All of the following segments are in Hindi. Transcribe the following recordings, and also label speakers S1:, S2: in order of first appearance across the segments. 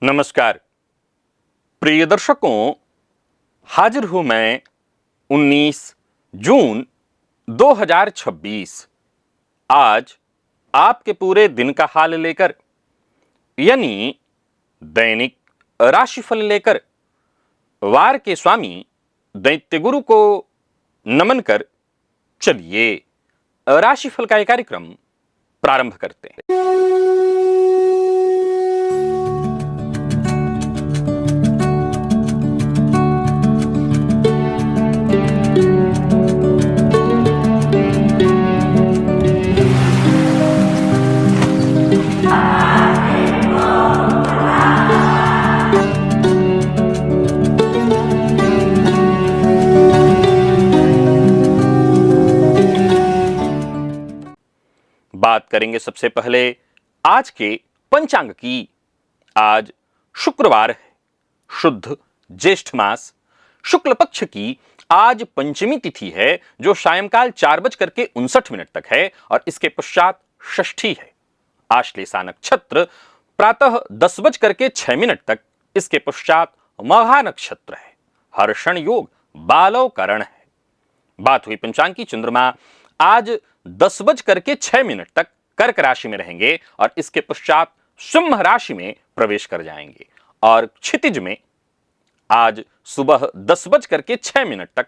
S1: नमस्कार प्रिय दर्शकों, हाजिर हूं मैं 19 जून 2026 आज आपके पूरे दिन का हाल लेकर, यानी दैनिक राशिफल लेकर वार के स्वामी दैत्य गुरु को नमन कर चलिए राशिफल का यह कार्यक्रम प्रारंभ करते हैं। बात करेंगे सबसे पहले आज के पंचांग की। आज शुक्रवार है, शुद्ध ज्येष्ठ मास, शुक्ल पक्ष की आज पंचमी तिथि है जो सायंकाल 4:59 तक है और इसके पश्चात षष्ठी है। आश्लेषा नक्षत्र प्रातः 10:06 तक, इसके पश्चात मघा नक्षत्र है। हर्षण योग बालवकरण है। बात हुई पंचांग की, चंद्रमा आज 10:06 तक कर्क राशि में रहेंगे और इसके पश्चात सिंह राशि में प्रवेश कर जाएंगे और क्षितिज में आज सुबह 10:06 तक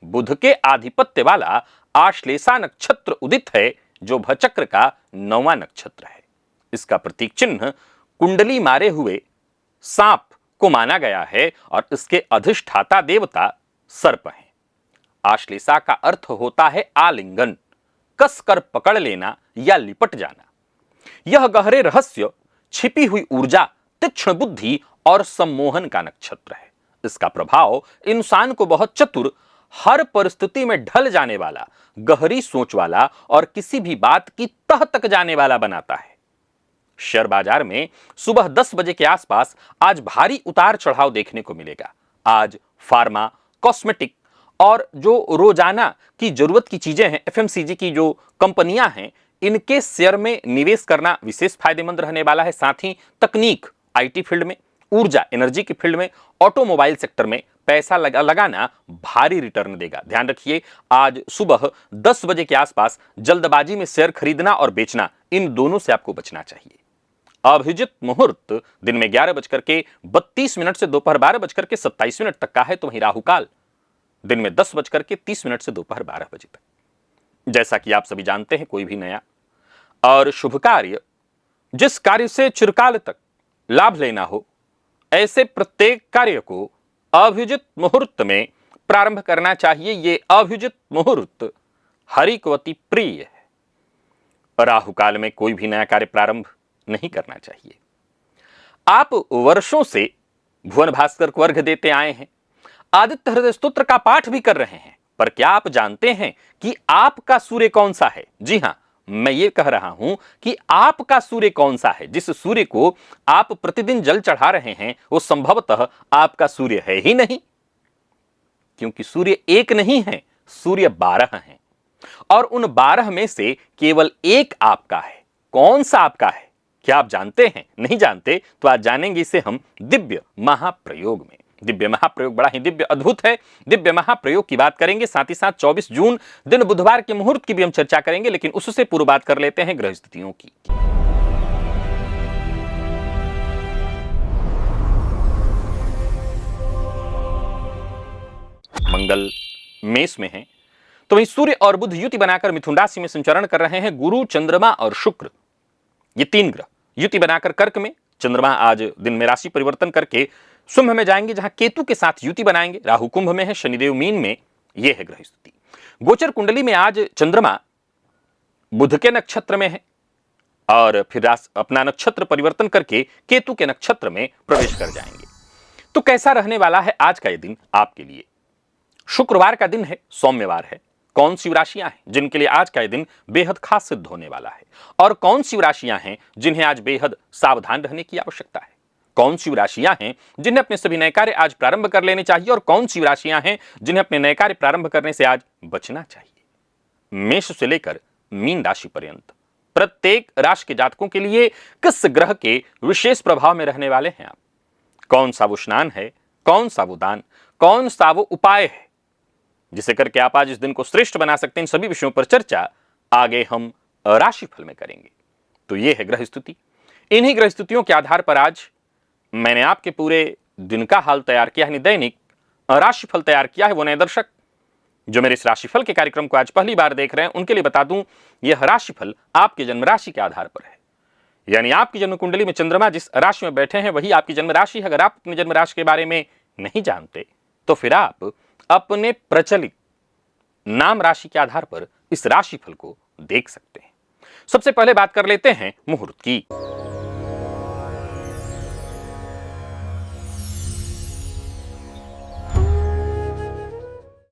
S1: बुध के आधिपत्य वाला आश्लेषा नक्षत्र उदित है जो भचक्र का 9वां नक्षत्र है। इसका प्रतीक चिन्ह कुंडली मारे हुए सांप को माना गया है और इसके अधिष्ठाता देवता सर्प हैं। आश्लेषा का अर्थ होता है आलिंगन, कसकर पकड़ लेना या लिपट जाना। यह गहरे रहस्य, छिपी हुई ऊर्जा, तीक्ष्ण बुद्धि और सम्मोहन का नक्षत्र है। इसका प्रभाव इंसान को बहुत चतुर, हर परिस्थिति में ढल जाने वाला, गहरी सोच वाला और किसी भी बात की तह तक जाने वाला बनाता है। शेयर बाजार में सुबह 10 बजे के आसपास आज भारी उतार चढ़ाव देखने को मिलेगा। आज फार्मा, कॉस्मेटिक और जो रोजाना की जरूरत की चीजें हैं, एफएमसीजी की जो कंपनियां हैं, इनके शेयर में निवेश करना विशेष फायदेमंद रहने वाला है। साथ ही तकनीक, आईटी फील्ड में, ऊर्जा, एनर्जी की फील्ड में, ऑटोमोबाइल सेक्टर में पैसा लगाना भारी रिटर्न देगा। ध्यान रखिए, आज सुबह 10 बजे के आसपास जल्दबाजी में शेयर खरीदना और बेचना, इन दोनों से आपको बचना चाहिए। अभिजित मुहूर्त दिन में 11:32 से दोपहर 12:27 तक का है, तो वहीं राहुकाल दिन में 10:30 से दोपहर 12 बजे तक। जैसा कि आप सभी जानते हैं, कोई भी नया और शुभ कार्य, जिस कार्य से चिरकाल तक लाभ लेना हो, ऐसे प्रत्येक कार्य को अभिजित मुहूर्त में प्रारंभ करना चाहिए। ये अभिजित मुहूर्त हरि को अति प्रिय है। राहुकाल में कोई भी नया कार्य प्रारंभ नहीं करना चाहिए। आप वर्षों से भुवन भास्कर को अर्घ्य देते आए हैं, आदित्य हृदय स्तोत्र का पाठ भी कर रहे हैं, पर क्या आप जानते हैं कि आपका सूर्य कौन सा है? जी हां, मैं ये कह रहा हूं कि आपका सूर्य कौन सा है। जिस सूर्य को आप प्रतिदिन जल चढ़ा रहे हैं, वो संभवतः आपका सूर्य है ही नहीं, क्योंकि सूर्य एक नहीं है, सूर्य 12 हैं और उन 12 में से केवल एक आपका है। कौन सा आपका है, क्या आप जानते हैं? नहीं जानते तो आज जानेंगे इसे हम दिव्य महाप्रयोग में। दिव्य महाप्रयोग बड़ा ही दिव्य अद्भुत है। दिव्य महाप्रयोग की बात करेंगे, साथ ही साथ 24 जून दिन बुधवार के मुहूर्त की भी हम चर्चा करेंगे, लेकिन उससे पूर्व बात कर लेते हैं ग्रह स्थितियों की। मंगल मेष में है, तो वहीं सूर्य और बुध युति बनाकर मिथुन राशि में संचरण कर रहे हैं। गुरु, चंद्रमा और शुक्र, ये 3 ग्रह युति बनाकर कर्क में, चंद्रमा आज दिन में राशि परिवर्तन करके सिंह में जाएंगे, जहां केतु के साथ युति बनाएंगे। राहु कुंभ में है, शनिदेव मीन में। यह है ग्रह स्थिति। गोचर कुंडली में आज चंद्रमा बुध के नक्षत्र में है और फिर अपना नक्षत्र परिवर्तन करके केतु के नक्षत्र में प्रवेश कर जाएंगे। तो कैसा रहने वाला है आज का यह दिन आपके लिए? शुक्रवार का दिन है, सौम्यवार है। कौन सी राशियां हैं जिनके लिए आज का यह दिन बेहद खास सिद्ध होने वाला है, और कौन सी राशियां हैं जिन्हें आज बेहद सावधान रहने की आवश्यकता है? कौन सी राशियां हैं जिन्हें अपने सभी नए कार्य आज प्रारंभ कर लेने चाहिए, और कौन सी राशियां हैं जिन्हें अपने नए कार्य प्रारंभ करने से आज बचना चाहिए? मेष से लेकर मीन राशि पर्यंत प्रत्येक राशि के जातकों के लिए किस ग्रह के विशेष प्रभाव में रहने वाले हैं आप, कौन सा वो स्नान है, कौन सा वो दान, कौन सा वो उपाय है जिसे करके आप आज इस दिन को श्रेष्ठ बना सकते हैं। इन सभी विषयों पर चर्चा आगे हम राशिफल में करेंगे। तो ये है ग्रह स्थिति। इन्हीं ग्रह स्थितियों के आधार पर आज मैंने आपके पूरे दिन का हाल तैयार किया है, दैनिक राशिफल तैयार किया है। वो नए दर्शक जो मेरे इस राशिफल के कार्यक्रम को आज पहली बार देख रहे हैं उनके लिए बता दूं, यह राशिफल आपके जन्म राशि के आधार पर है, यानी आपकी जन्म कुंडली में चंद्रमा जिस राशि में बैठे हैं वही आपकी जन्म राशि है। अगर आप अपने जन्म राशि के बारे में नहीं जानते तो फिर आप अपने प्रचलित नाम राशि के आधार पर इस राशिफल को देख सकते हैं। सबसे पहले बात कर लेते हैं मुहूर्त की।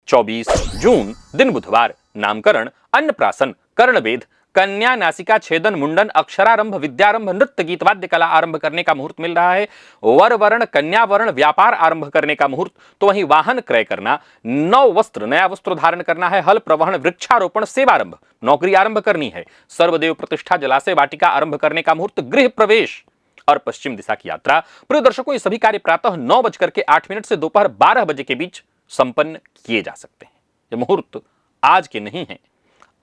S1: 24 जून दिन बुधवार, नामकरण, अन्नप्राशन, कर्णवेद, कन्या नासिका छेदन, मुंडन, अक्षरारंभ, विद्यारंभ, नृत्य गीत वाद्य कला आरंभ करने का मुहूर्त मिल रहा है। वर वर्ण, कन्या वर्ण, व्यापार आरंभ करने का मुहूर्त, तो वहीं वाहन क्रय करना, नव वस्त्र, नया वस्त्र धारण करना है, हल प्रवहन, वृक्षारोपण, सेवारंभ, नौकरी आरंभ करनी है, सर्वदेव प्रतिष्ठा, जलाशय वाटिका आरंभ करने का मुहूर्त, गृह प्रवेश और पश्चिम दिशा की यात्रा। प्रिय दर्शकों, ये सभी कार्य प्रातः 9:08 से दोपहर 12 बजे के बीच संपन्न किए जा सकते हैं। ये मुहूर्त आज के नहीं है,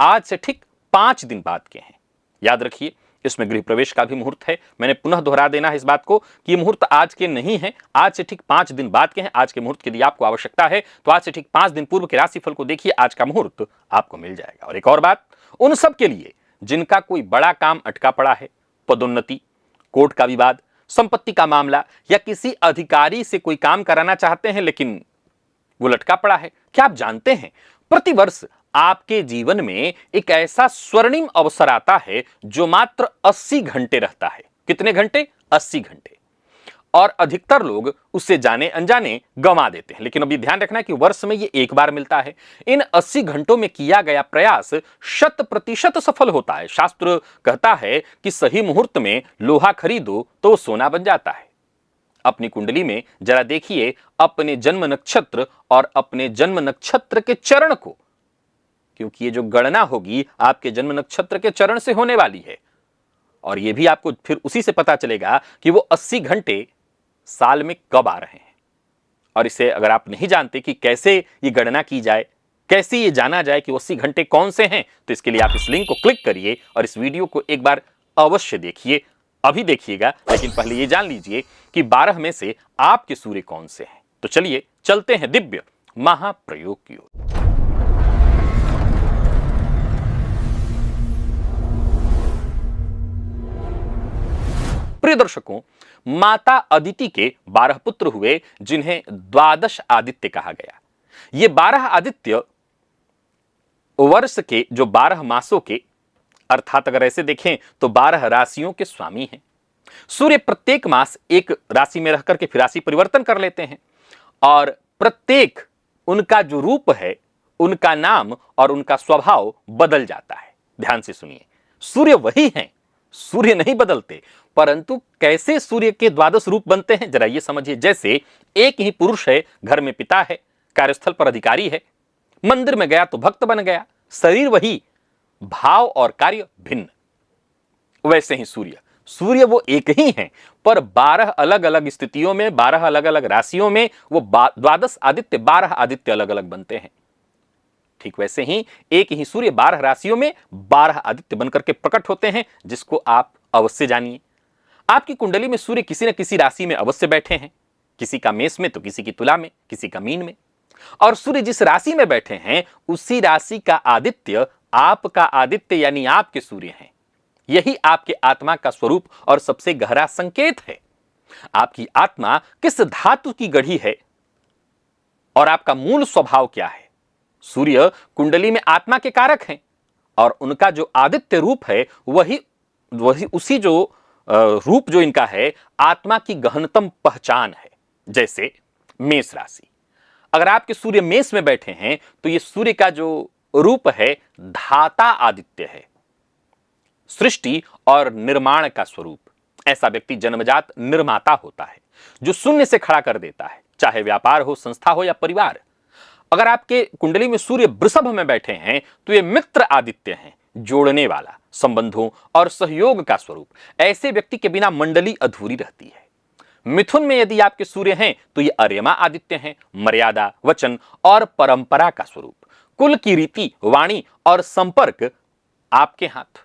S1: आज से ठीक 5 दिन बाद के हैं। याद रखिए, इसमें गृह प्रवेश का भी मुहूर्त है। मैंने पुनः दोहरा देना है इस बात को कि ये मुहूर्त आज के नहीं है, आज से ठीक 5 दिन बाद के हैं। आज के मुहूर्त की यदि आपको आवश्यकता है तो आज से ठीक 5 दिन पूर्व के राशिफल को देखिए, आज का मुहूर्त आपको मिल जाएगा। और एक और बात, उन सब के लिए जिनका कोई बड़ा काम अटका पड़ा है, पदोन्नति, कोर्ट का विवाद, संपत्ति का मामला या किसी अधिकारी से कोई काम कराना चाहते हैं लेकिन वो लटका पड़ा है। क्या आप जानते हैं, प्रतिवर्ष आपके जीवन में एक ऐसा स्वर्णिम अवसर आता है जो मात्र 80 घंटे रहता है। कितने घंटे? 80 घंटे। और अधिकतर लोग उससे जाने अनजाने गंवा देते हैं। लेकिन अभी ध्यान रखना है कि वर्ष में ये एक बार मिलता है। इन 80 घंटों में किया गया प्रयास 100% सफल होता है। शास्त्र कहता है कि सही मुहूर्त में लोहा खरीदो तो वो सोना बन जाता है। अपनी कुंडली में जरा देखिए अपने जन्म नक्षत्र और अपने जन्म नक्षत्र के चरण को, क्योंकि ये जो गणना होगी आपके जन्म नक्षत्र के चरण से होने वाली है। और ये भी आपको फिर उसी से पता चलेगा कि वो 80 घंटे साल में कब आ रहे हैं। और इसे अगर आप नहीं जानते कि कैसे ये गणना की जाए, कैसे ये जाना जाए कि वो 80 घंटे कौन से हैं, तो इसके लिए आप इस लिंक को क्लिक करिए और इस वीडियो को एक बार अवश्य देखिए। अभी देखिएगा, लेकिन पहले ये जान लीजिए कि 12 में से आपके सूर्य कौन से हैं। तो चलिए चलते हैं दिव्य महाप्रयोग की ओर। प्रिय दर्शकों, माता अदिति के 12 पुत्र हुए जिन्हें द्वादश आदित्य कहा गया। ये 12 आदित्य वर्ष के जो 12 मासों के, अर्थात अगर ऐसे देखें तो 12 राशियों के स्वामी हैं। सूर्य प्रत्येक मास एक राशि में रहकर के फिर राशि परिवर्तन कर लेते हैं और प्रत्येक उनका जो रूप है, उनका नाम और उनका स्वभाव बदल जाता है। ध्यान से सुनिए, सूर्य वही हैं, सूर्य नहीं बदलते, परंतु कैसे सूर्य के 12 रूप बनते हैं जरा ये समझिए। जैसे एक ही पुरुष है, घर में पिता है, कार्यस्थल पर अधिकारी है, मंदिर में गया तो भक्त बन गया, शरीर वही, भाव और कार्य भिन्न। वैसे ही सूर्य वो एक ही हैं, पर 12 अलग अलग स्थितियों में, 12 अलग अलग राशियों में वो 12 आदित्य, 12 आदित्य अलग अलग बनते हैं। ठीक वैसे ही एक ही सूर्य 12 राशियों में 12 आदित्य बनकर के प्रकट होते हैं, जिसको आप अवश्य जानिए। आपकी कुंडली में सूर्य किसी न किसी राशि में अवश्य बैठे हैं, किसी का मेष में तो किसी की तुला में, किसी का मीन में। और सूर्य जिस राशि में बैठे हैं उसी राशि का आदित्य आपका आदित्य यानी आपके सूर्य हैं। यही आपके आत्मा का स्वरूप और सबसे गहरा संकेत है। आपकी आत्मा किस धातु की गढ़ी है और आपका मूल स्वभाव क्या है। सूर्य कुंडली में आत्मा के कारक हैं और उनका जो आदित्य रूप है वही उसी जो रूप जो इनका है आत्मा की गहनतम पहचान है। जैसे मेष राशि, अगर आपके सूर्य मेष में बैठे हैं तो ये सूर्य का जो रूप है धाता आदित्य है, सृष्टि और निर्माण का स्वरूप। ऐसा व्यक्ति जन्मजात निर्माता होता है जो शून्य से खड़ा कर देता है, चाहे व्यापार हो, संस्था हो या परिवार। अगर आपके कुंडली में सूर्य वृषभ में बैठे हैं तो ये मित्र आदित्य हैं, जोड़ने वाला, संबंधों और सहयोग का स्वरूप। ऐसे व्यक्ति के बिना मंडली अधूरी रहती है। मिथुन में यदि आपके सूर्य हैं तो ये अर्यमा आदित्य हैं, मर्यादा, वचन और परंपरा का स्वरूप। कुल की रीति, वाणी और संपर्क आपके हाथ।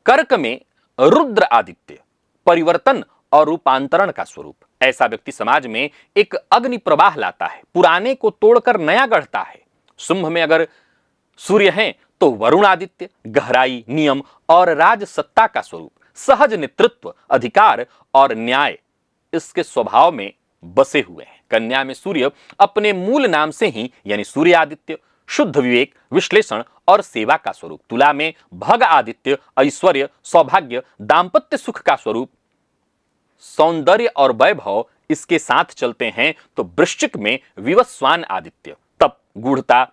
S1: कर्क में रुद्र आदित्य, परिवर्तन और रूपांतरण का स्वरूप। ऐसा व्यक्ति समाज में एक अग्नि प्रवाह लाता है, पुराने को तोड़कर नया गढ़ता है। शुंभ में अगर सूर्य हैं तो वरुण आदित्य, गहराई, नियम और राजसत्ता का स्वरूप। सहज नेतृत्व, अधिकार और न्याय इसके स्वभाव में बसे हुए हैं। कन्या में सूर्य अपने मूल नाम से ही यानी सूर्य आदित्य, शुद्ध विवेक, विश्लेषण और सेवा का स्वरूप। तुला में भग आदित्य, ऐश्वर्य, सौभाग्य, दाम्पत्य सुख का स्वरूप। सौंदर्य और वैभव इसके साथ चलते हैं तो वृश्चिक में विवस्वान आदित्य, तप, गूढ़ता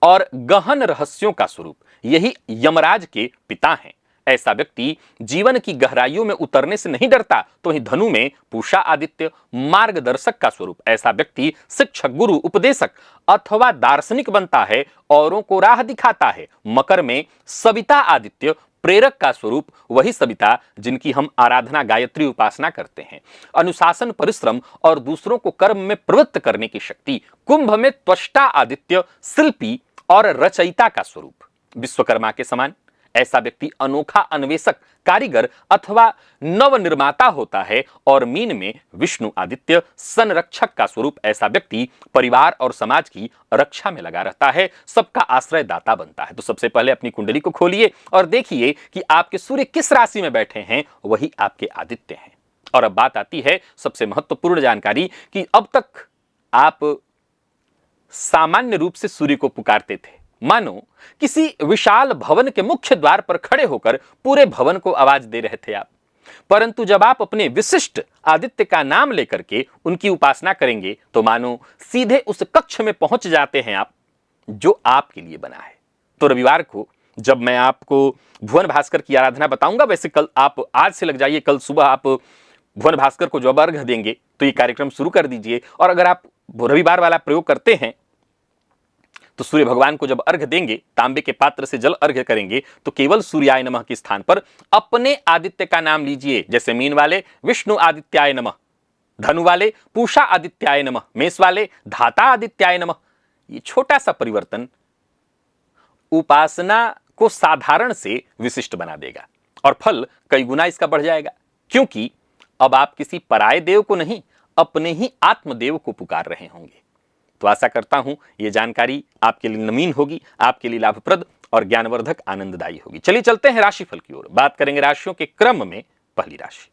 S1: और गहन रहस्यों का स्वरूप। यही यमराज के पिता हैं। ऐसा व्यक्ति जीवन की गहराइयों में उतरने से नहीं डरता। तो वहीं धनु में पूषा आदित्य, मार्गदर्शक का स्वरूप। ऐसा व्यक्ति शिक्षक, गुरु, उपदेशक अथवा दार्शनिक बनता है, औरों को राह दिखाता है। मकर में सविता आदित्य, प्रेरक का स्वरूप। वही सविता जिनकी हम आराधना, गायत्री उपासना करते हैं। अनुशासन, परिश्रम और दूसरों को कर्म में प्रवृत्त करने की शक्ति। कुंभ में त्वष्टा आदित्य, शिल्पी और रचयिता का स्वरूप। विश्वकर्मा के समान ऐसा व्यक्ति अनोखा अन्वेषक, कारीगर अथवा नवनिर्माता होता है। और मीन में विष्णु आदित्य, संरक्षक का स्वरूप। ऐसा व्यक्ति परिवार और समाज की रक्षा में लगा रहता है, सबका आश्रय दाता बनता है। तो सबसे पहले अपनी कुंडली को खोलिए और देखिए कि आपके सूर्य किस राशि में बैठे हैं, वही आपके आदित्य हैं। और अब बात आती है सबसे महत्वपूर्ण जानकारी कि अब तक आप सामान्य रूप से सूर्य को पुकारते थे, मानो किसी विशाल भवन के मुख्य द्वार पर खड़े होकर पूरे भवन को आवाज दे रहे थे आप। परंतु जब आप अपने विशिष्ट आदित्य का नाम लेकर के उनकी उपासना करेंगे तो मानो सीधे उस कक्ष में पहुंच जाते हैं आप जो आपके लिए बना है। तो रविवार को जब मैं आपको भुवन भास्कर की आराधना बताऊंगा, वैसे कल आप आज से लग जाइए, कल सुबह आप भुवन भास्कर को जब अर्घ देंगे तो ये कार्यक्रम शुरू कर दीजिए। और अगर आप रविवार वाला प्रयोग करते हैं तो सूर्य भगवान को जब अर्घ देंगे, तांबे के पात्र से जल अर्घ करेंगे तो केवल सूर्याय नमः के स्थान पर अपने आदित्य का नाम लीजिए। जैसे मीन वाले विष्णु आदित्याय नमः, धनु वाले पूषा आदित्याय नमः, मेष वाले धाता आदित्याय नमः। ये छोटा सा परिवर्तन उपासना को साधारण से विशिष्ट बना देगा और फल कई गुना इसका बढ़ जाएगा, क्योंकि अब आप किसी पराये देव को नहीं, अपने ही आत्मदेव को पुकार रहे होंगे। तो आशा करता हूं यह जानकारी आपके लिए नवीन होगी, आपके लिए लाभप्रद और ज्ञानवर्धक, आनंददायी होगी। चलिए चलते हैं राशिफल की ओर। बात करेंगे राशियों के क्रम में। पहली राशि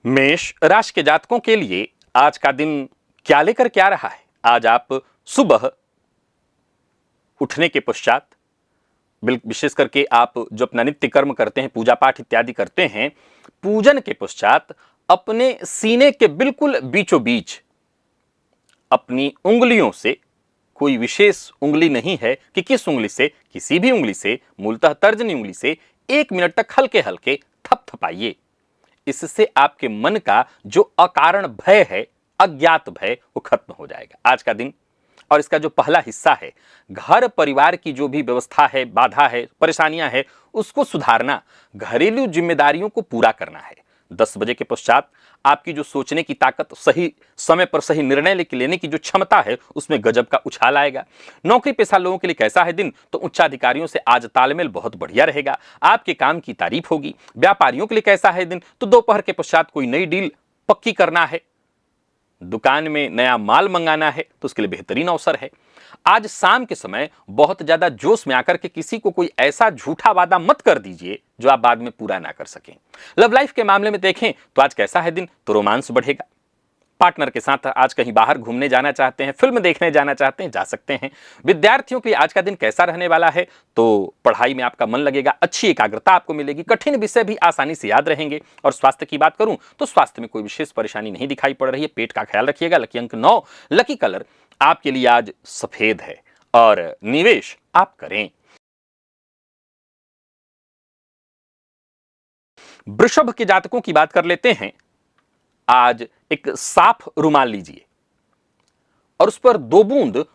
S1: मेष राशि के जातकों के लिए आज का दिन क्या लेकर क्या रहा है। आज आप सुबह उठने के पश्चात, विशेष करके आप जो अपना नित्य कर्म करते हैं, पूजा पाठ इत्यादि करते हैं, पूजन के पश्चात अपने सीने के बिल्कुल बीचों बीच अपनी उंगलियों से, कोई विशेष उंगली नहीं है कि किस उंगली से, किसी भी उंगली से, मूलतः तर्जनी उंगली से 1 मिनट तक हल्के हल्के थपथपाइए। इससे आपके मन का जो अकारण भय है, अज्ञात भय, वो खत्म हो जाएगा आज का दिन। और इसका जो पहला हिस्सा है, घर परिवार की जो भी व्यवस्था है, बाधा है, परेशानियां है, उसको सुधारना, घरेलू जिम्मेदारियों को पूरा करना है। 10 बजे के पश्चात आपकी जो सोचने की ताकत, सही समय पर सही निर्णय लेने की जो क्षमता है, उसमें गजब का उछाल आएगा। नौकरी पेशा लोगों के लिए कैसा है दिन, तो उच्चाधिकारियों से आज तालमेल बहुत बढ़िया रहेगा, आपके काम की तारीफ होगी। व्यापारियों के लिए कैसा है दिन, तो दोपहर के पश्चात कोई नई डील पक्की करना है, दुकान में नया माल मंगाना है, तो उसके लिए बेहतरीन अवसर है। आज शाम के समय बहुत ज्यादा जोश में आकर के किसी को कोई ऐसा झूठा वादा मत कर दीजिए जो आप बाद में पूरा ना कर सकें। लव लाइफ के मामले में देखें तो आज कैसा है दिन, तो रोमांस बढ़ेगा। पार्टनर के साथ आज कहीं बाहर घूमने जाना चाहते हैं, फिल्म देखने जाना चाहते हैं, जा सकते हैं। विद्यार्थियों के लिए आज का दिन कैसा रहने वाला है, तो पढ़ाई में आपका मन लगेगा, अच्छी एकाग्रता आपको मिलेगी, कठिन विषय भी आसानी से याद रहेंगे। और स्वास्थ्य की बात करूं तो स्वास्थ्य में कोई विशेष परेशानी नहीं दिखाई पड़ रही है। पेट का ख्याल रखिएगा। लकी अंक 9, लकी कलर आपके लिए आज सफेद है और निवेश आप करें। वृषभ के जातकों की बात कर लेते हैं। आज एक साफ रुमाल लीजिए और उस पर 2 बूंद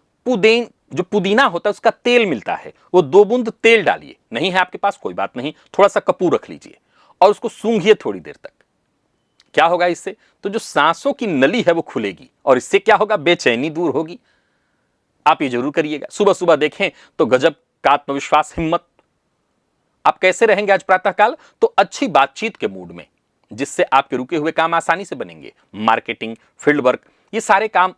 S1: जो पुदीना होता है उसका तेल मिलता है, वो 2 बूंद तेल डालिए। नहीं है आपके पास, कोई बात नहीं, थोड़ा सा कपूर रख लीजिए और उसको सूंघिए थोड़ी देर तक। क्या होगा इससे? तो जो सांसों की नली है वो खुलेगी और इससे क्या होगा? बेचैनी दूर होगी। आप ये जरूर करिएगा। सुबह सुबह देखें तो गजब का आत्मविश्वास, हिम्मत। आप कैसे रहेंगे आज प्रातःकाल? तो अच्छी बातचीत के मूड में, जिससे आपके रुके हुए काम आसानी से बनेंगे। मार्केटिंग, फील्ड वर्क, ये सारे काम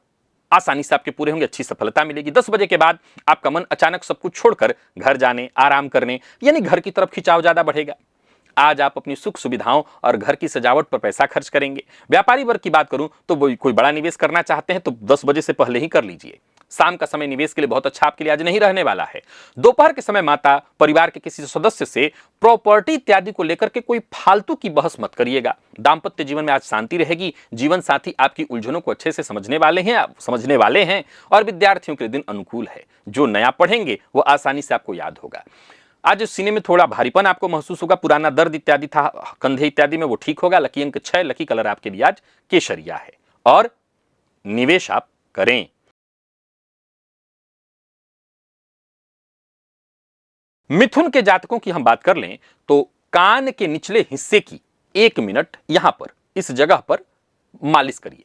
S1: आसानी से आपके पूरे होंगे, अच्छी सफलता मिलेगी। 10 बजे के बाद आपका मन अचानक सब कुछ छोड़कर घर जाने, आराम करने, यानी घर की तरफ खिंचाव ज्यादा बढ़ेगा। आज आप अपनी सुख सुविधाओं और घर की सजावट पर पैसा खर्च करेंगे। व्यापारी वर्ग की बात करूं तो वो कोई बड़ा निवेश करना चाहते हैं तो 10 बजे से पहले ही कर लीजिए। शाम का समय निवेश के लिए बहुत अच्छा आपके लिए आज नहीं रहने वाला है। दोपहर के समय माता, परिवार के किसी सदस्य से प्रॉपर्टी इत्यादि को लेकर के कोई फालतू की बहस मत करिएगा। दाम्पत्य जीवन में आज शांति रहेगी। जीवन साथी आपकी उलझनों को अच्छे से समझने वाले हैं और विद्यार्थियों के दिन अनुकूल है। जो नया पढ़ेंगे वो आसानी से आपको याद होगा। आज सीने में थोड़ा भारीपन आपको महसूस होगा, पुराना दर्द इत्यादि था कंधे इत्यादि में, वो ठीक होगा। लकी अंक 6, लकी कलर आपके लिए आज केसरिया है और निवेश आप करें। मिथुन के जातकों की हम बात कर लें तो कान के निचले हिस्से की 1 मिनट यहां पर इस जगह पर मालिश करिए।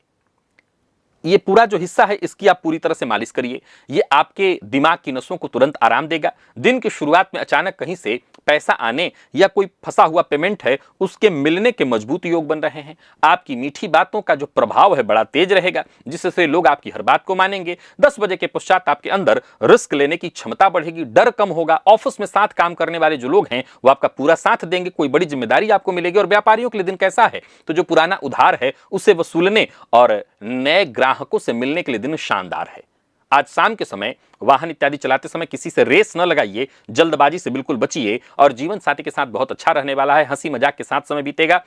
S1: ये पूरा जो हिस्सा है इसकी आप पूरी तरह से मालिश करिए। ये आपके दिमाग की नसों को तुरंत आराम देगा। दिन की शुरुआत में अचानक कहीं से पैसा आने या कोई फंसा हुआ पेमेंट है उसके मिलने के मजबूत योग बन रहे हैं। आपकी मीठी बातों का जो प्रभाव है बड़ा तेज रहेगा, जिससे लोग आपकी हर बात को मानेंगे। 10 बजे के पश्चात आपके अंदर रिस्क लेने की क्षमता बढ़ेगी, डर कम होगा। ऑफिस में साथ काम करने वाले जो लोग हैं वो आपका पूरा साथ देंगे, कोई बड़ी जिम्मेदारी आपको मिलेगी। और व्यापारियों के लिए दिन कैसा है? तो जो पुराना उधार है उसे वसूलने और नए ग्राहकों से मिलने के लिए दिन शानदार है। आज शाम के समय वाहन इत्यादि चलाते समय किसी से रेस न लगाइए, जल्दबाजी से बिल्कुल बचिए और जीवन साथी के साथ बहुत अच्छा रहने वाला है। हंसी मजाक के साथ समय बीतेगा,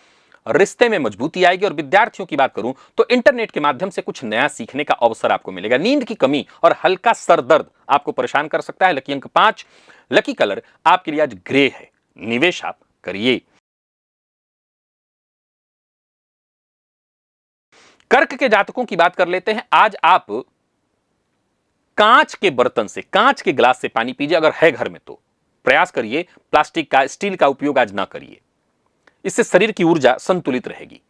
S1: रिश्ते में मजबूती आएगी। और विद्यार्थियों की बात करूं तो इंटरनेट के माध्यम से कुछ नया सीखने का अवसर आपको मिलेगा। नींद की कमी और हल्का सर दर्द आपको परेशान कर सकता है। लकी अंक 5, लकी कलर आपके लिए आज ग्रे है। निवेश आप करिए। कर्क के जातकों की बात कर लेते हैं। आज आप कांच के बर्तन से, कांच के गिलास से पानी पीजिए, अगर है घर में तो प्रयास करिए प्लास्टिक का, स्टील का उपयोग आज ना करिए। इससे शरीर की ऊर्जा संतुलित रहेगी।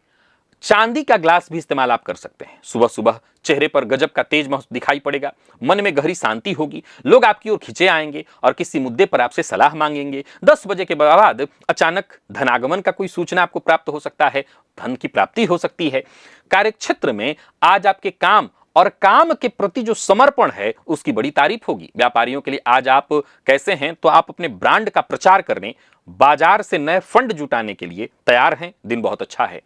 S1: चांदी का ग्लास भी इस्तेमाल आप कर सकते हैं। सुबह सुबह चेहरे पर गजब का तेज दिखाई पड़ेगा, मन में गहरी शांति होगी, लोग आपकी ओर खिंचे आएंगे और किसी मुद्दे पर आपसे सलाह मांगेंगे। 10 बजे के बाद अचानक धनागमन का कोई सूचना आपको प्राप्त हो सकता है, धन की प्राप्ति हो सकती है। कार्यक्षेत्र में आज आपके काम और काम के प्रति जो समर्पण है उसकी बड़ी तारीफ होगी। व्यापारियों के लिए आज आप कैसे हैं? तो आप अपने ब्रांड का प्रचार करने, बाजार से नए फंड जुटाने के लिए तैयार हैं। दिन बहुत अच्छा है।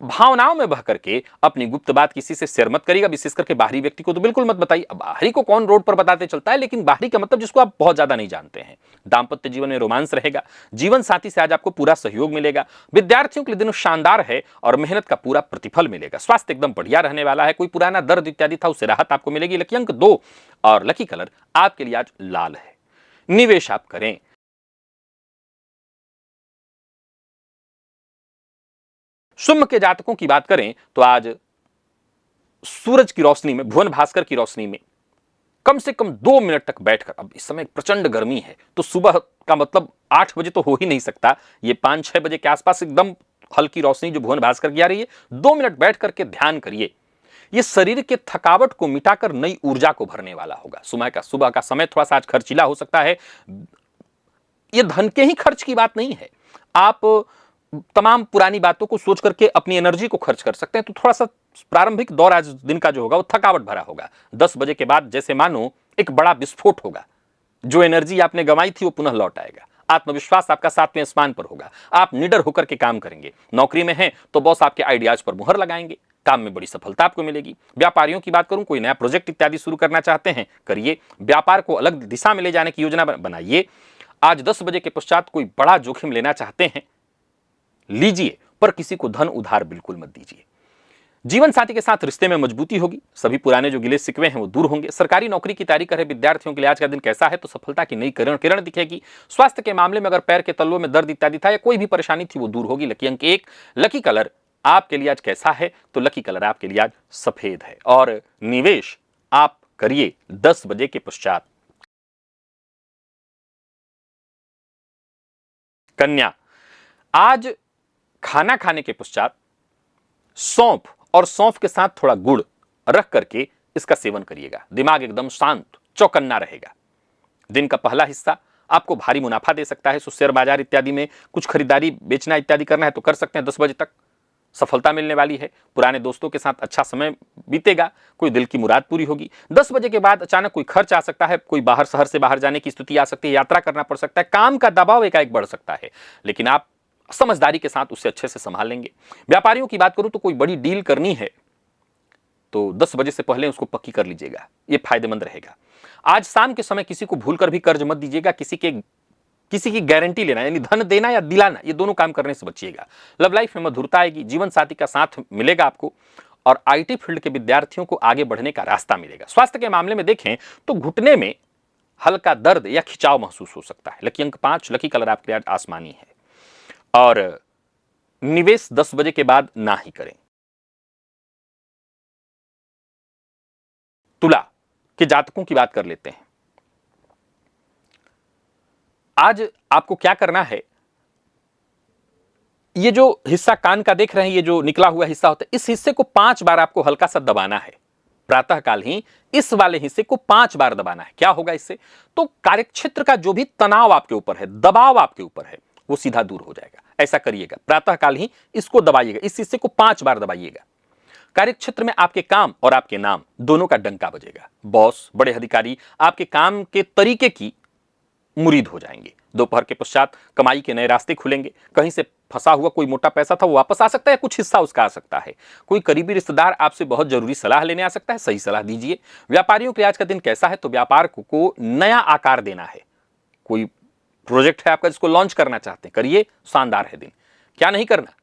S1: भावनाओं में बह करके अपनी गुप्त बात किसी से शेयर मत करिएगा, विशेष करके बाहरी व्यक्ति को तो बिल्कुल मत बताइए। बाहरी को कौन रोड पर बताते चलता है, लेकिन बाहरी का मतलब जिसको आप बहुत ज्यादा नहीं जानते हैं। दाम्पत्य जीवन में रोमांस रहेगा। जीवन साथी से आज आपको पूरा सहयोग मिलेगा। विद्यार्थियों के लिए दिन शानदार है और मेहनत का पूरा प्रतिफल मिलेगा। स्वास्थ्य एकदम बढ़िया रहने वाला है। कोई पुराना दर्द इत्यादि था उससे राहत आपको मिलेगी। लकी अंक 2 और लकी कलर आपके लिए आज लाल है। निवेश आप करें। सिंह के जातकों की बात करें तो आज सूरज की रोशनी में, भुवन भास्कर की रोशनी में कम से कम 2 मिनट तक बैठकर, अब इस समय प्रचंड गर्मी है तो सुबह का मतलब 8 बजे तो हो ही नहीं सकता, ये 5-6 बजे के आसपास एकदम हल्की रोशनी जो भुवन भास्कर की आ रही है, 2 मिनट बैठ करके ध्यान करिए। ये शरीर के थकावट को मिटाकर नई ऊर्जा को भरने वाला होगा। सुबह का समय थोड़ा सा आज खर्चीला हो सकता है। ये धन के ही खर्च की बात नहीं है, आप तमाम पुरानी बातों को सोच करके अपनी एनर्जी को खर्च कर सकते हैं। तो थोड़ा सा प्रारंभिक दौर आज दिन का जो होगा वो थकावट भरा होगा। 10 बजे के बाद जैसे मानो एक बड़ा विस्फोट होगा, जो एनर्जी आपने गंवाई थी वो पुनः लौट आएगा। आत्मविश्वास आपका 7वें आसमान पर होगा। आप निडर होकर के काम करेंगे। नौकरी में हैं तो बॉस आपके आइडियाज पर मुहर लगाएंगे, काम में बड़ी सफलता आपको मिलेगी। व्यापारियों की बात करूं, कोई नया प्रोजेक्ट इत्यादि शुरू करना चाहते हैं करिए। व्यापार को अलग दिशा में ले जाने की योजना बनाइए। आज 10 बजे के पश्चात कोई बड़ा जोखिम लेना चाहते हैं लीजिए, पर किसी को धन उधार बिल्कुल मत दीजिए। जीवन साथी के साथ रिश्ते में मजबूती होगी, सभी पुराने जो गिले शिकवे हैं वो दूर होंगे। सरकारी नौकरी की तैयारी कर रहे विद्यार्थियों के लिए आज का दिन कैसा है, तो सफलता की नई किरण दिखेगी। स्वास्थ्य के मामले में अगर पैर के तलवों में दर्द इत्यादि था या कोई भी परेशानी थी वो दूर होगी। लकी अंक 1, लकी कलर आपके लिए आज कैसा है, तो लकी कलर आपके लिए आज सफेद है। और निवेश आप करिए 10 बजे के पश्चात। कन्या, आज खाना खाने के पश्चात सौंफ और सौंफ के साथ थोड़ा गुड़ रख करके इसका सेवन करिएगा। दिमाग एकदम शांत चौकन्ना रहेगा। दिन का पहला हिस्सा आपको भारी मुनाफा दे सकता है। सो शेयर बाजार इत्यादि में कुछ खरीदारी बेचना इत्यादि करना है तो कर सकते हैं। 10 बजे तक सफलता मिलने वाली है। पुराने दोस्तों के साथ अच्छा समय बीतेगा, कोई दिल की मुराद पूरी होगी। 10 बजे के बाद अचानक कोई खर्च आ सकता है, कोई बाहर शहर से बाहर जाने की स्थिति आ सकती है, यात्रा करना पड़ सकता है, काम का दबाव एकाएक बढ़ सकता है, लेकिन आप समझदारी के साथ उसे अच्छे से संभाल लेंगे। व्यापारियों की बात करूं तो कोई बड़ी डील करनी है तो 10 बजे से पहले उसको पक्की कर लीजिएगा, यह फायदेमंद रहेगा। आज शाम के समय किसी को भूलकर भी कर्ज मत दीजिएगा। किसी की गारंटी लेना यानी धन देना या दिलाना, ये दोनों काम करने से बचिएगा। लव लाइफ में मधुरता आएगी, जीवन साथी का साथ मिलेगा आपको और आईटी फील्ड के विद्यार्थियों को आगे बढ़ने का रास्ता मिलेगा। स्वास्थ्य के मामले में देखें तो घुटने में हल्का दर्द या खिंचाव महसूस हो सकता है। लकी अंक 5, लकी कलर आपके आज आसमानी है। और निवेश 10 बजे के बाद ना ही करें। तुला के जातकों की बात कर लेते हैं। आज आपको क्या करना है, ये जो हिस्सा कान का देख रहे हैं, ये जो निकला हुआ हिस्सा होता है, इस हिस्से को 5 बार आपको हल्का सा दबाना है। प्रातःकाल ही इस वाले हिस्से को 5 बार दबाना है। क्या होगा इससे, तो कार्यक्षेत्र का जो भी तनाव आपके ऊपर है, दबाव आपके ऊपर है, वो सीधा दूर हो जाएगा। ऐसा करिएगा, प्रातःकाल ही इसको दबाइएगा, इस हिस्से को 5 बार दबाइएगा। कार्यक्षेत्र में आपके काम और आपके नाम दोनों का डंका बजेगा। बॉस, बड़े अधिकारी आपके काम के तरीके की मुरीद हो जाएंगे। दोपहर के पश्चात कमाई के नए रास्ते खुलेंगे। कहीं से फंसा हुआ कोई मोटा पैसा था वो वापस आ सकता है, कुछ हिस्सा उसका आ सकता है। कोई करीबी रिश्तेदार आपसे बहुत जरूरी सलाह लेने आ सकता है, सही सलाह दीजिए। व्यापारियों के लिए आज का दिन कैसा है, तो व्यापार को नया आकार देना है। कोई प्रोजेक्ट है आपका जिसको लॉन्च करना चाहते हैं, करिए, शानदार है दिन। क्या नहीं करना,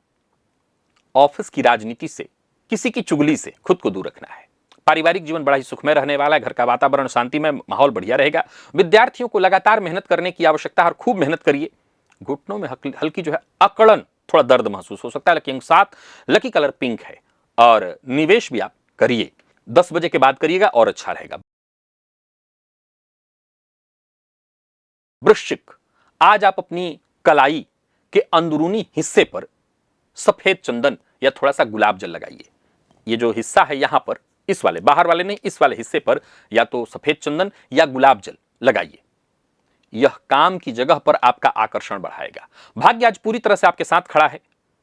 S1: ऑफिस की राजनीति से, किसी की चुगली से खुद को दूर रखना है। पारिवारिक जीवन बड़ा ही सुखमय रहने वाला है। घर का वातावरण शांतिमय, माहौल बढ़िया रहेगा। विद्यार्थियों को लगातार मेहनत करने की आवश्यकता है और खूब मेहनत करिए। घुटनों में हल्की जो है अकड़न, थोड़ा दर्द महसूस हो सकता है। लकी अंक 7, लकी कलर पिंक है। और निवेश भी आप करिए, 10 बजे के बाद करिएगा और अच्छा रहेगा। वृश्चिक, आज आप अपनी कलाई के अंदरूनी हिस्से पर सफेद चंदन या थोड़ा सा गुलाब जल लगाइए। ये जो हिस्सा है यहां पर, इस वाले, बाहर वाले नहीं, इस वाले हिस्से पर या तो सफेद चंदन या गुलाब जल लगाइए। यह काम की जगह पर आपका आकर्षण बढ़ाएगा। भाग्य आज पूरी तरह से आपके साथ खड़ा है।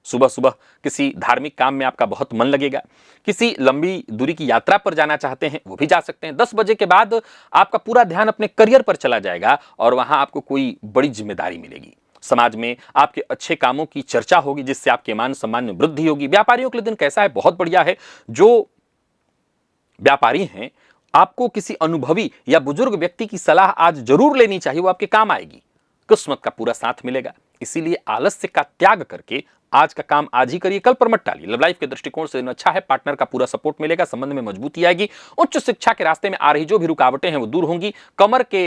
S1: सुबह सुबह किसी धार्मिक काम में आपका बहुत मन लगेगा। किसी लंबी दूरी की यात्रा पर जाना चाहते हैं वो भी जा सकते हैं। 10 बजे के बाद आपका पूरा ध्यान अपने करियर पर चला जाएगा और वहां आपको कोई बड़ी जिम्मेदारी मिलेगी। समाज में आपके अच्छे कामों की चर्चा होगी जिससे आपके मान सम्मान में वृद्धि होगी। व्यापारियों के लिए दिन कैसा है, बहुत बढ़िया है। जो व्यापारी हैं, आपको किसी अनुभवी या बुजुर्ग व्यक्ति की सलाह आज जरूर लेनी चाहिए, वो आपके काम आएगी। किस्मत का पूरा साथ मिलेगा, इसीलिए आलस्य का त्याग करके आज का काम आज ही करिए, कल पर मत टालिए। लव लाइफ के दृष्टिकोण से दिन अच्छा है। पार्टनर का पूरा सपोर्ट मिलेगा, संबंध में मजबूती आएगी। उच्च शिक्षा के रास्ते में आ रही जो भी रुकावटें हैं वो दूर होंगी। कमर के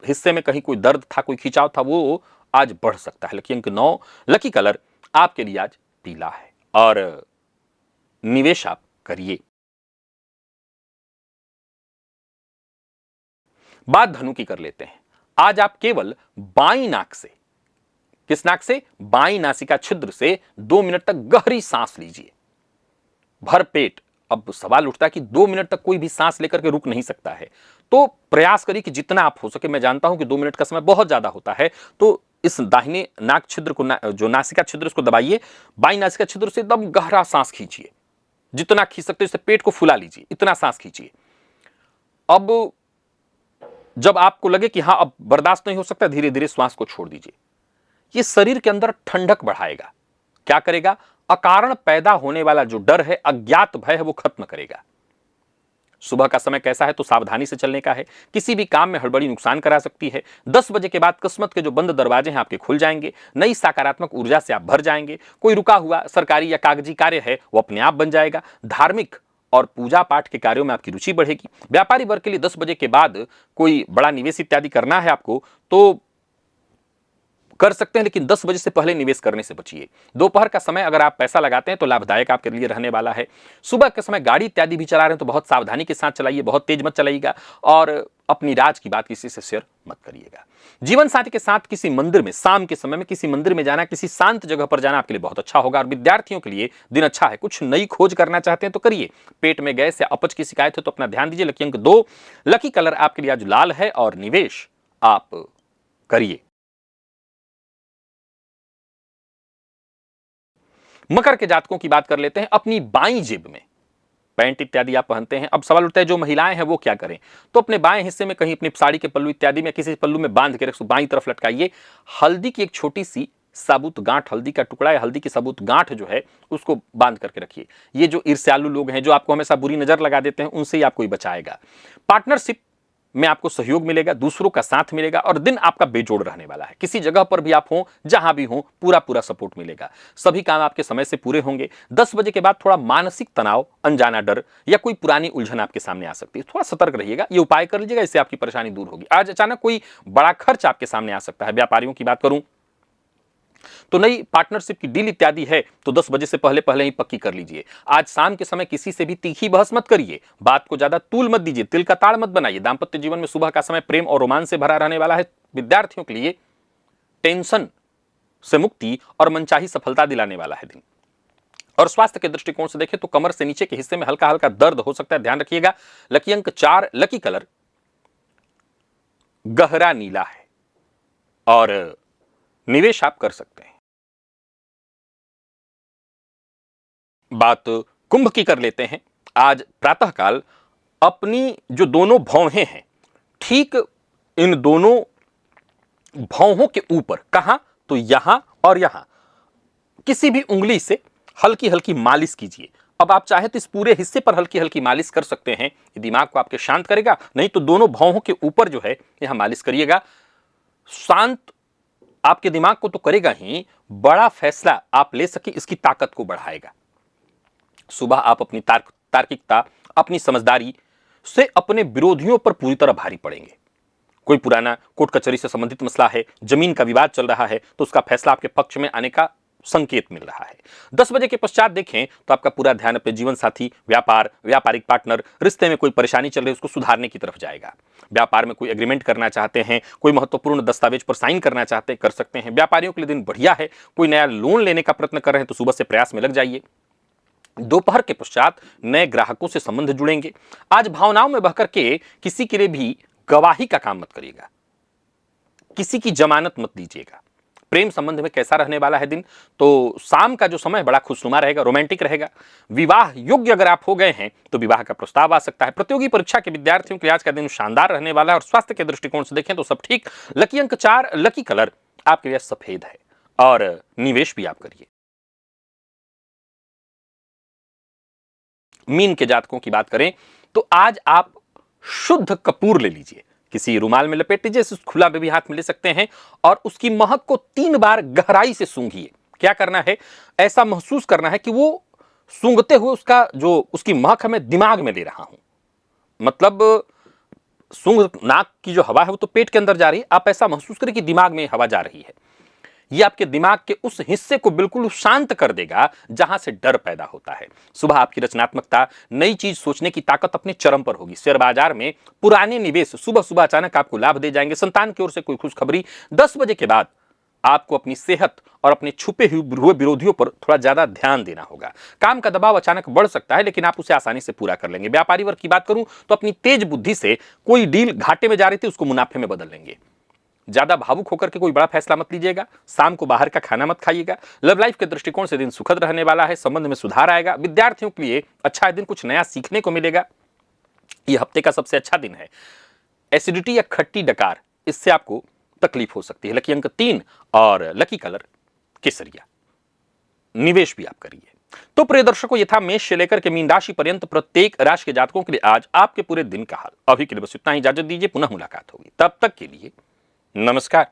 S1: हिस्से में कहीं कोई दर्द था, कोई खिंचाव था, वो आज बढ़ सकता है। लकी अंक 9, लकी कलर आपके लिए आज पीला है। और निवेश आप करिए। बात धनु की कर लेते हैं। आज आप केवल बाईं नाक से, किस नाक से, बाईं नासिका छिद्र से 2 मिनट तक गहरी सांस लीजिए, भर पेट। अब सवाल उठता है कि 2 मिनट तक कोई भी सांस लेकर के रुक नहीं सकता है, तो प्रयास करिए कि जितना आप हो सके। मैं जानता हूं कि 2 मिनट का समय बहुत ज्यादा होता है, तो इस दाहिने नाक छिद्र को, जो नासिका छिद्र, उसको दबाइए। बाईं नासिका छिद्र से एकदम गहरा सांस खींचिए, जितना खींच सकते हो। इससे पेट को फुला लीजिए, इतना सांस खींचिए। अब जब आपको लगे कि हां अब बर्दाश्त नहीं हो सकता, धीरे धीरे श्वास को छोड़ दीजिए। यह शरीर के अंदर ठंडक बढ़ाएगा। क्या करेगा, अकारण पैदा होने वाला जो डर है, अज्ञात भय है, वो खत्म करेगा। सुबह का समय कैसा है तो सावधानी से चलने का है, किसी भी काम में हड़बड़ी नुकसान करा सकती है। 10 बजे के बाद किस्मत के जो बंद दरवाजे हैं आपके खुल जाएंगे, नई सकारात्मक ऊर्जा से आप भर जाएंगे, कोई रुका हुआ सरकारी या कागजी कार्य है वो अपने आप बन जाएगा, धार्मिक और पूजा पाठ के कार्यों में आपकी रुचि बढ़ेगी। व्यापारी वर्ग के लिए 10 बजे के बाद कोई बड़ा निवेश इत्यादि करना है आपको तो कर सकते हैं, लेकिन 10 बजे से पहले निवेश करने से बचिए। दोपहर का समय अगर आप पैसा लगाते हैं तो लाभदायक आपके लिए रहने वाला है। सुबह के समय गाड़ी इत्यादि भी चला रहे हैं तो बहुत सावधानी के साथ चलाइए, बहुत तेज मत चलाइएगा और अपनी राज की बात किसी से शेयर मत करिएगा। जीवन साथी के साथ किसी मंदिर में, शाम के समय में किसी मंदिर में जाना, किसी शांत जगह पर जाना आपके लिए बहुत अच्छा होगा। और विद्यार्थियों के लिए दिन अच्छा है, कुछ नई खोज करना चाहते हैं तो करिए। पेट में गैस या अपच की शिकायत है तो अपना ध्यान दीजिए। लकी अंक 2, लकी कलर आपके लिए आज लाल है और निवेश आप करिए। मकर के जातकों की बात कर लेते हैं। अपनी बाईं जेब में पैंट इत्यादि आप पहनते हैं। अब सवाल उठता है जो महिलाएं हैं वो क्या करें, तो अपने बाएं हिस्से में कहीं अपनी साड़ी के पल्लू इत्यादि में किसी पल्लू में बांध के रख, बाईं तरफ लटकाइए। हल्दी की एक छोटी सी साबुत गांठ, हल्दी का टुकड़ा या हल्दी की साबुत गांठ जो है उसको बांध करके रखिए। ये जो ईर्ष्यालु लोग हैं, जो आपको हमेशा बुरी नजर लगा देते हैं, उनसे ही आपको बचाएगा। पार्टनरशिप में आपको सहयोग मिलेगा, दूसरों का साथ मिलेगा और दिन आपका बेजोड़ रहने वाला है। किसी जगह पर भी आप हो, जहां भी हो, पूरा पूरा सपोर्ट मिलेगा। सभी काम आपके समय से पूरे होंगे। 10 बजे के बाद थोड़ा मानसिक तनाव, अनजाना डर या कोई पुरानी उलझन आपके सामने आ सकती है, थोड़ा सतर्क रहिएगा। ये उपाय कर लीजिएगा, इससे आपकी परेशानी दूर होगी। आज अचानक कोई बड़ा खर्च आपके सामने आ सकता है। व्यापारियों की बात करूं तो नई पार्टनरशिप की डील इत्यादि है तो 10 बजे से पहले पहले ही पक्की कर लीजिए। आज शाम के समय किसी से भी तीखी बहस मत करिए, बात को ज्यादा तूल मत दीजिए, तिल का ताड़ मत बनाइए। दांपत्य जीवन में सुबह का समय प्रेम और रोमांस से भरा रहने वाला है। विद्यार्थियों के लिए टेंशन से मुक्ति और मनचाही सफलता दिलाने वाला है दिन। और स्वास्थ्य के दृष्टिकोण से देखें तो कमर से नीचे के हिस्से में हल्का हल्का दर्द हो सकता है, ध्यान रखिएगा। लकी अंक 4, लकी कलर गहरा नीला है और निवेश आप कर सकते हैं। बात कुंभ की कर लेते हैं। आज प्रातःकाल अपनी जो दोनों भौहें हैं, ठीक इन दोनों भौहों के ऊपर, कहां तो यहां और यहां, किसी भी उंगली से हल्की हल्की मालिश कीजिए। अब आप चाहे तो इस पूरे हिस्से पर हल्की हल्की मालिश कर सकते हैं, ये दिमाग को आपके शांत करेगा। नहीं तो दोनों भौहों के ऊपर जो है यहां मालिश करिएगा। शांत आपके दिमाग को तो करेगा ही, बड़ा फैसला आप ले सके इसकी ताकत को बढ़ाएगा। सुबह आप अपनी तार्किकता, अपनी समझदारी से अपने विरोधियों पर पूरी तरह भारी पड़ेंगे। कोई पुराना कोर्ट कचहरी से संबंधित मसला है, जमीन का विवाद चल रहा है तो उसका फैसला आपके पक्ष में आने का संकेत मिल रहा है। 10 बजे के पश्चात देखें तो आपका पूरा ध्यान अपने जीवन साथी, व्यापार, व्यापारिक पार्टनर, रिश्ते में कोई परेशानी चल रही है उसको सुधारने की तरफ जाएगा। व्यापार में कोई एग्रीमेंट करना चाहते हैं, कोई महत्वपूर्ण दस्तावेज पर साइन करना चाहते हैं, कर सकते हैं। व्यापारियों के लिए दिन बढ़िया है। कोई नया लोन लेने का प्रयत्न कर रहे हैं तो सुबह से प्रयास में लग जाइए। दोपहर के पश्चात नए ग्राहकों से संबंध जुड़ेंगे। आज भावनाओं में बहकर के किसी के लिए भी गवाही का काम मत करिएगा, किसी की जमानत मत दीजिएगा। प्रेम संबंध में कैसा रहने वाला है दिन, तो शाम का जो समय बड़ा खुशनुमा रहेगा, रोमांटिक रहेगा। विवाह योग्य अगर आप हो गए हैं तो विवाह का प्रस्ताव आ सकता है। प्रतियोगी परीक्षा के विद्यार्थियों के लिए आज का दिन शानदार रहने वाला है। और स्वास्थ्य के दृष्टिकोण से देखें तो सब ठीक। लकी अंक 4, लकी कलर आपके लिए सफेद है और निवेश भी आप करिए। मीन के जातकों की बात करें तो आज आप शुद्ध कपूर ले लीजिए, किसी रुमाल में लपेट लीजिए, खुला में भी हाथ में ले सकते हैं और उसकी महक को 3 बार गहराई से सूंघिए। क्या करना है, ऐसा महसूस करना है कि वो सूंघते हुए उसका जो उसकी महक है मैं दिमाग में ले रहा हूं। मतलब सूंघ, नाक की जो हवा है वो तो पेट के अंदर जा रही है, आप ऐसा महसूस करें कि दिमाग में हवा जा रही है। ये आपके दिमाग के उस हिस्से को बिल्कुल शांत कर देगा जहां से डर पैदा होता है। सुबह आपकी रचनात्मकता, नई चीज सोचने की ताकत अपने चरम पर होगी। शेयर बाजार में पुराने निवेश सुबह सुबह अचानक आपको लाभ दे जाएंगे। संतान की ओर से कोई खुशखबरी। 10 बजे के बाद आपको अपनी सेहत और अपने छुपे हुए विरोधियों पर थोड़ा ज्यादा ध्यान देना होगा। काम का दबाव अचानक बढ़ सकता है लेकिन आप उसे आसानी से पूरा कर लेंगे। व्यापारी वर्ग की बात करूं तो अपनी तेज बुद्धि से कोई डील घाटे में जा रही थी उसको मुनाफे में बदल लेंगे। ज्यादा भावुक होकर के कोई बड़ा फैसला मत लीजिएगा। शाम को बाहर का खाना मत खाइएगा। लव लाइफ के दृष्टिकोण से दिन सुखद रहने वाला है, संबंध में सुधार आएगा। विद्यार्थियों के लिए अच्छा है दिन, कुछ नया सीखने को मिलेगा। यह हफ्ते का सबसे अच्छा दिन है। एसिडिटी या खट्टी डकार, इससे आपको तकलीफ हो सकती है। लकी अंक 3 और लकी कलर केसरिया। निवेश भी आप करिए। तो प्रिय दर्शकों, ये था मेष से लेकर के मीन राशि पर्यंत प्रत्येक राशि के जातकों के लिए आज आपके पूरे दिन का हाल। अभी के लिए बस इतना ही, इजाजत दीजिए, पुनः मुलाकात होगी, तब तक के लिए नमस्कार।